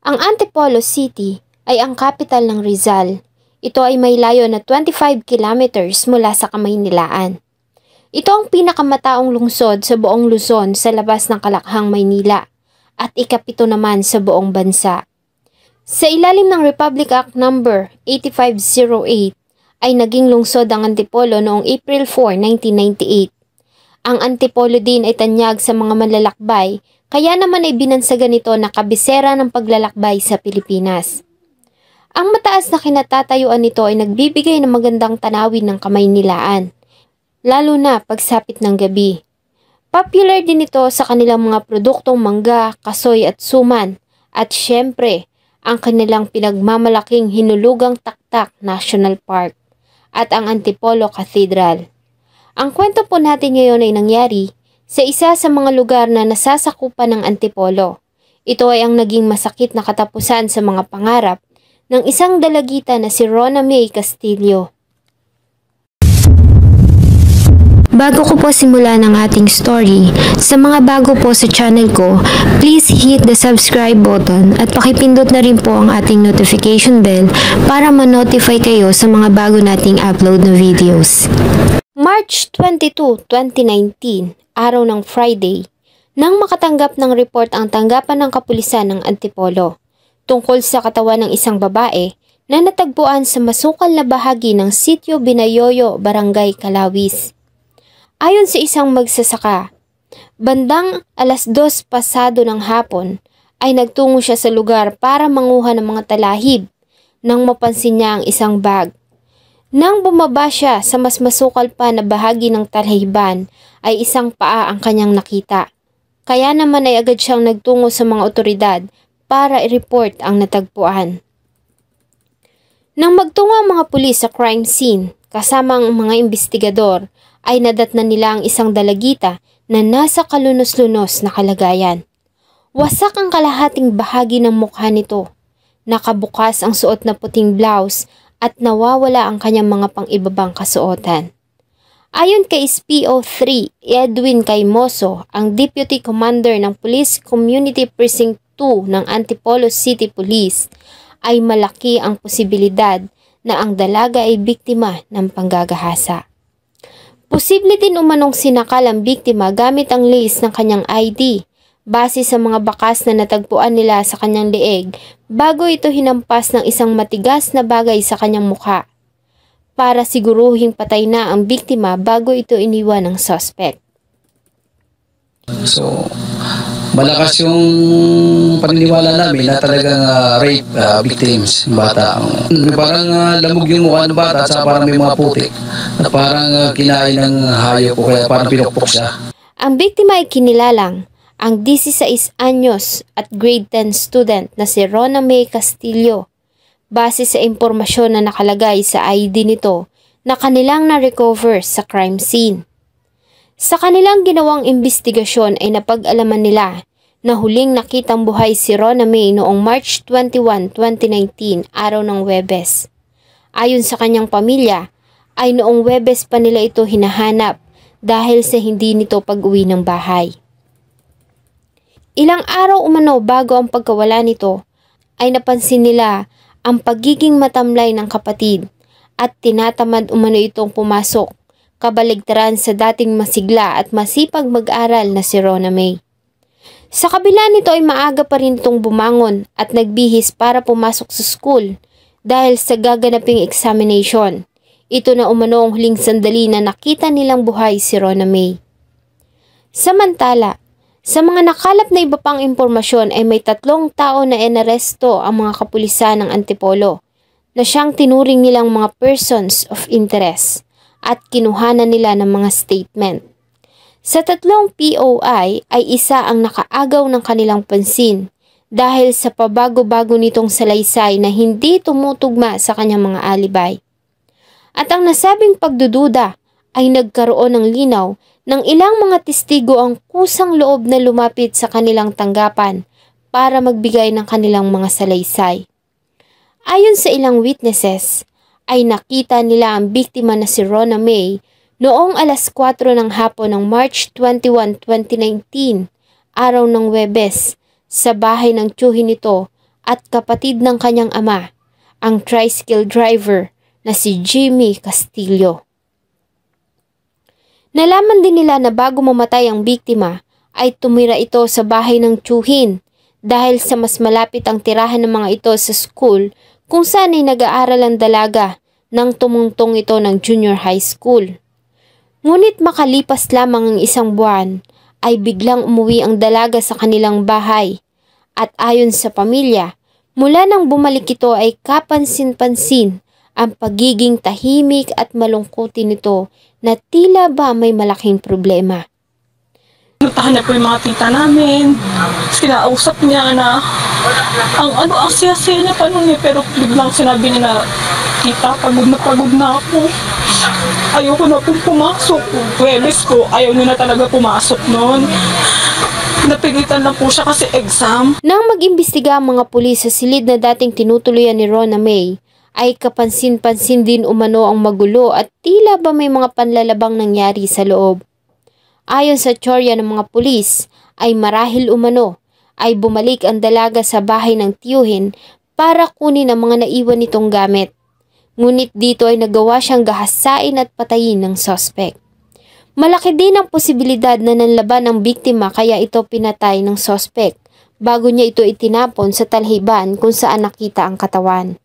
Ang Antipolo City ay ang kapital ng Rizal. Ito ay may layo na 25 kilometers mula sa Kamaynilaan. Ito ang pinakamataong lungsod sa buong Luzon sa labas ng Kalakhang, Maynila at ikapito naman sa buong bansa. Sa ilalim ng Republic Act No. 8508 ay naging lungsod ang Antipolo noong April 4, 1998. Ang Antipolo din ay tanyag sa mga manlalakbay, kaya naman ay binansagan ito na kabisera ng paglalakbay sa Pilipinas. Ang mataas na kinatatayuan nito ay nagbibigay ng magandang tanawin ng Kamaynilaan, lalo na pagsapit ng gabi. Popular din ito sa kanilang mga produktong mangga, kasoy at suman, at syempre, ang kanilang pinagmamalaking Hinulugang Taktak National Park at ang Antipolo Cathedral. Ang kwento po natin ngayon ay nangyari sa isa sa mga lugar na nasasakupan ng Antipolo. Ito ay ang naging masakit na katapusan sa mga pangarap ng isang dalagita na si Rona May Castillo. Bago ko po simulan ang ating story, sa mga bago po sa channel ko, please hit the subscribe button at pakipindot na rin po ang ating notification bell para ma-notify kayo sa mga bago nating upload na videos. March 22, 2019, araw ng Friday, nang makatanggap ng report ang tanggapan ng kapulisan ng Antipolo tungkol sa katawan ng isang babae na natagpuan sa masukal na bahagi ng Sitio Binayoyo, Barangay Kalawis. Ayon sa isang magsasaka, bandang 2:00 pasado ng hapon ay nagtungo siya sa lugar para manguha ng mga talahib nang mapansin niya ang isang bag. Nang bumaba siya sa mas masukal pa na bahagi ng talahiban ay isang paa ang kanyang nakita. Kaya naman ay agad siyang nagtungo sa mga otoridad para i-report ang natagpuan. Nang magtungo ang mga pulis sa crime scene kasama ang mga investigador, ay nadatnan nila ang isang dalagita na nasa kalunos-lunos na kalagayan. Wasak ang kalahating bahagi ng mukha nito. Nakabukas ang suot na puting blouse at nawawala ang kanyang mga pang-ibabang kasuotan. Ayon kay SPO3 Edwin Caimoso, ang Deputy Commander ng Police Community Precinct 2 ng Antipolo City Police, ay malaki ang posibilidad na ang dalaga ay biktima ng panggagahasa. Posible din umanong sinakal ang biktima gamit ang lace ng kanyang ID base sa mga bakas na natagpuan nila sa kanyang leeg bago ito hinampas ng isang matigas na bagay sa kanyang mukha para siguruhing patay na ang biktima bago ito iniwan ng suspect. So, malakas yung paniniwala namin na talagang rape victims ng bata. Parang lamog yung mukha ng bata at parang may mga putik na parang kinain ng hayop o kaya parang pinukpok siya. Ang biktima ay kinilalang ang 16 anyos at grade 10 student na si Rona May Castillo base sa impormasyon na nakalagay sa ID nito na kanilang na-recover sa crime scene. Sa kanilang ginawang investigasyon ay napag-alaman nila na huling nakitang buhay si Rona May noong March 21, 2019, araw ng Huwebes. Ayon sa kanyang pamilya, ay noong Huwebes pa nila ito hinahanap dahil sa hindi nito pag-uwi ng bahay. Ilang araw umano bago ang pagkawala nito, ay napansin nila ang pagiging matamlay ng kapatid at tinatamad umano itong pumasok, kabaligtaran sa dating masigla at masipag mag-aral na si Rona May. Sa kabila nito ay maaga pa rin itong bumangon at nagbihis para pumasok sa school dahil sa gaganaping examination. Ito na umano ang huling sandali na nakita nilang buhay si Rona May. Samantala, sa mga nakalap na iba pang impormasyon ay may 3 tao na inaresto ang mga kapulisan ng Antipolo na siyang tinuring nilang mga persons of interest at kinuhanan nila ng mga statement. Sa 3 POI ay isa ang nakaagaw ng kanilang pansin dahil sa pabago-bago nitong salaysay na hindi tumutugma sa kanyang mga alibay. At ang nasabing pagdududa ay nagkaroon ng linaw ng ilang mga testigo ang kusang loob na lumapit sa kanilang tanggapan para magbigay ng kanilang mga salaysay. Ayon sa ilang witnesses, ay nakita nila ang biktima na si Rona May noong 4:00 ng hapon ng March 21, 2019, araw ng Huwebes, sa bahay ng tiyuhin nito at kapatid ng kanyang ama, ang tricycle driver na si Jimmy Castillo. Nalaman din nila na bago mamatay ang biktima ay tumira ito sa bahay ng tiyuhin dahil sa mas malapit ang tirahan ng mga ito sa school kung saan ay nag-aaral ang dalaga nang tumungtong ito ng junior high school. Ngunit makalipas lamang ang isang buwan ay biglang umuwi ang dalaga sa kanilang bahay at ayon sa pamilya, mula nang bumalik ito ay kapansin-pansin ang pagiging tahimik at malungkutin nito na tila ba may malaking problema. Nutahan na po yung mga tita namin. Sinausap niya na ang asya-asya niya pa nun pero biglang sinabi niya na, tita, pagod na ako. Ayoko na pong pumasok. Webes ko, ayaw niya na talaga pumasok nun. Napilitan na po siya kasi exam. Nang mag-imbestiga ang mga pulis sa silid na dating tinutuluyan ni Rona May, ay kapansin-pansin din umano ang magulo at tila ba may mga panlalabang nangyari sa loob. Ayon sa tsorya ng mga pulis, ay marahil umano ay bumalik ang dalaga sa bahay ng tiyuhin para kunin ang mga naiwan nitong gamit. Ngunit dito ay nagawa siyang gahasain at patayin ng suspect. Malaki din ang posibilidad na nanlaban ang biktima kaya ito pinatay ng suspect bago niya ito itinapon sa talhiban kung saan nakita ang katawan.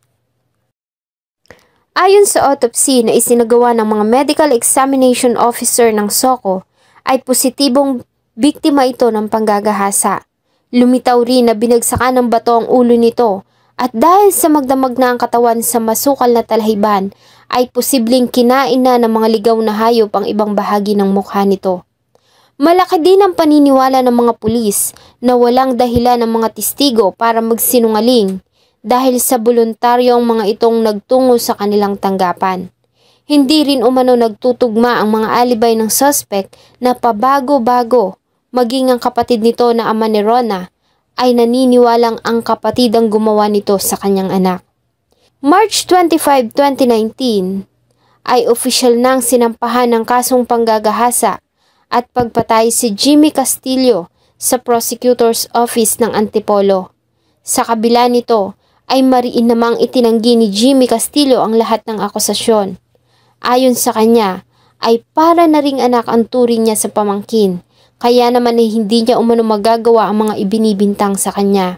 Ayon sa autopsy na isinagawa ng mga medical examination officer ng SOCO, ay positibong biktima ito ng panggagahasa. Lumitaw rin na binagsakan ng bato ang ulo nito at dahil sa magdamag na ang katawan sa masukal na talhiban, ay posibleng kinain na ng mga ligaw na hayop ang ibang bahagi ng mukha nito. Malaki din ang paniniwala ng mga pulis na walang dahilan ng mga testigo para magsinungaling dahil sa voluntaryong mga itong nagtungo sa kanilang tanggapan. Hindi rin umano nagtutugma ang mga alibay ng suspect na pabago-bago, maging ang kapatid nito na ama ni Rona ay naniniwalang ang kapatid ang gumawa nito sa kanyang anak. March 25, 2019 ay opisyal nang sinampahan ng kasong panggagahasa at pagpatay si Jimmy Castillo sa prosecutor's office ng Antipolo. Sa kabila nito ay mariin namang itinanggi ni Jimmy Castillo ang lahat ng akusasyon. Ayon sa kanya ay para na ring anak ang turing niya sa pamangkin, kaya naman ay hindi niya umano magagawa ang mga ibinibintang sa kanya.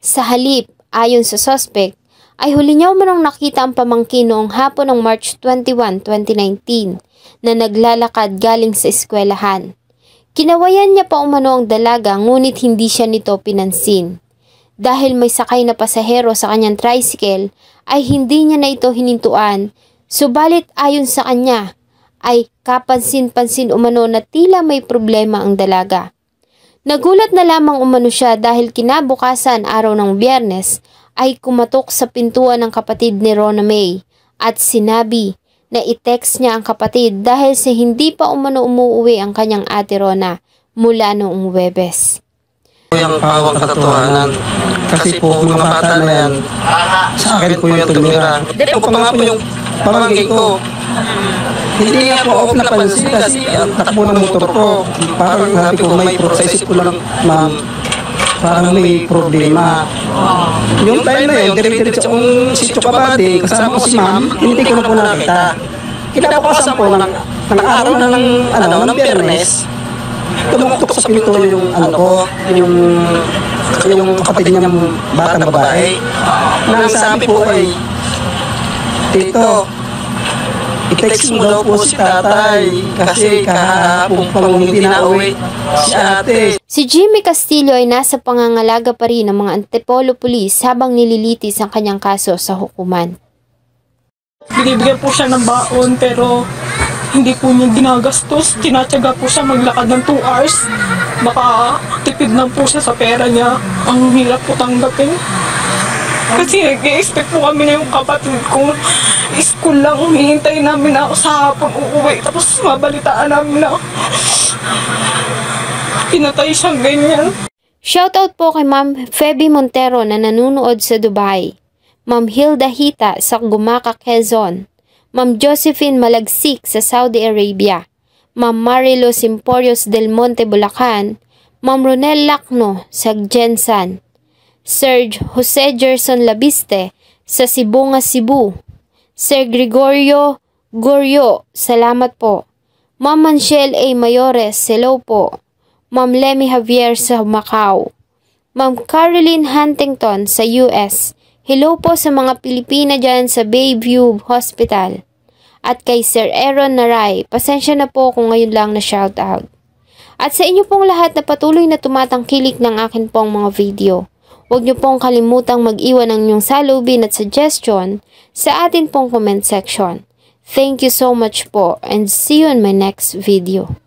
Sa halip, ayon sa suspect, ay huli niya umanong nakita ang pamangkin noong hapon ng March 21, 2019 na naglalakad galing sa eskwelahan. Kinawayan niya pa umano ang dalaga ngunit hindi siya nito pinansin. Dahil may sakay na pasahero sa kanyang tricycle ay hindi niya na ito hinintuan, subalit ayon sa kanya ay kapansin-pansin umano na tila may problema ang dalaga. Nagulat na lamang umano siya dahil kinabukasan araw ng Biyernes ay kumatok sa pintuan ng kapatid ni Rona May at sinabi na i-text niya ang kapatid dahil sa hindi pa umano umuwi ang kanyang ate Rona mula noong Huwebes. Yung pawang katotohanan. Kasi po, mga bata na yan, sa akin po yung tumira. O pa nga po yung pamangkin ko. Hindi nga po ako napansin kasi ang takbo ng motor ko. Parang sabi ko, sa isip ko lang, ma'am, parang may problema. Yung time na yun, diretso kong si Chokabate, kasama ko si ma'am, hindi ko na po nakita. Kinabukasan po ng araw na ng Biyernes, tumuktok sa pinto yung yung kapatid niyang batang babae. Nang sabi po ay, Tito, i-text mo daw po si tatay kasi kahapon pa hindi na uwi si ate. Si Jimmy Castillo ay nasa pangangalaga pa rin ng mga Antipolo Police habang nililitis ang kanyang kaso sa hukuman. Binibigyan po siya ng baon pero hindi po niya ginagastos. Tinatsaga po siya maglakad ng 2 hours. Baka tipid lang po siya sa pera niya. Ang hirap po tanggapin. Kasi nag-i-expect po kami na yung kapatid ko. School lang, hihintay namin na ako sa hapon uuwi. Tapos mabalitaan namin na pinatay siyang ganyan. Shoutout po kay Ma'am Feby Montero na nanunood sa Dubai. Ma'am Hilda Hita sa Gumaca, Quezon. Ma'am Josephine Malagsik sa Saudi Arabia, Ma'am Marilo Simporios del Monte, Bulacan, Ma'am Ronel Lacno sa Gensan, Sir Jose Gerson Labiste sa Sibunga, Cebu. Sir Gregorio Gorio, salamat po. Ma'am Manchel A. Mayores, hello po. Ma'am Lemmy Javier sa Macau. Ma'am Caroline Huntington sa US, hello po sa mga Pilipina dyan sa Bayview Hospital. At kay Sir Aaron Naray, pasensya na po kung ngayon lang na shoutout. At sa inyo pong lahat na patuloy na tumatangkilik ng akin pong mga video, huwag niyo pong kalimutang mag-iwan ng inyong salubin at suggestion sa atin pong comment section. Thank you so much po and see you in my next video.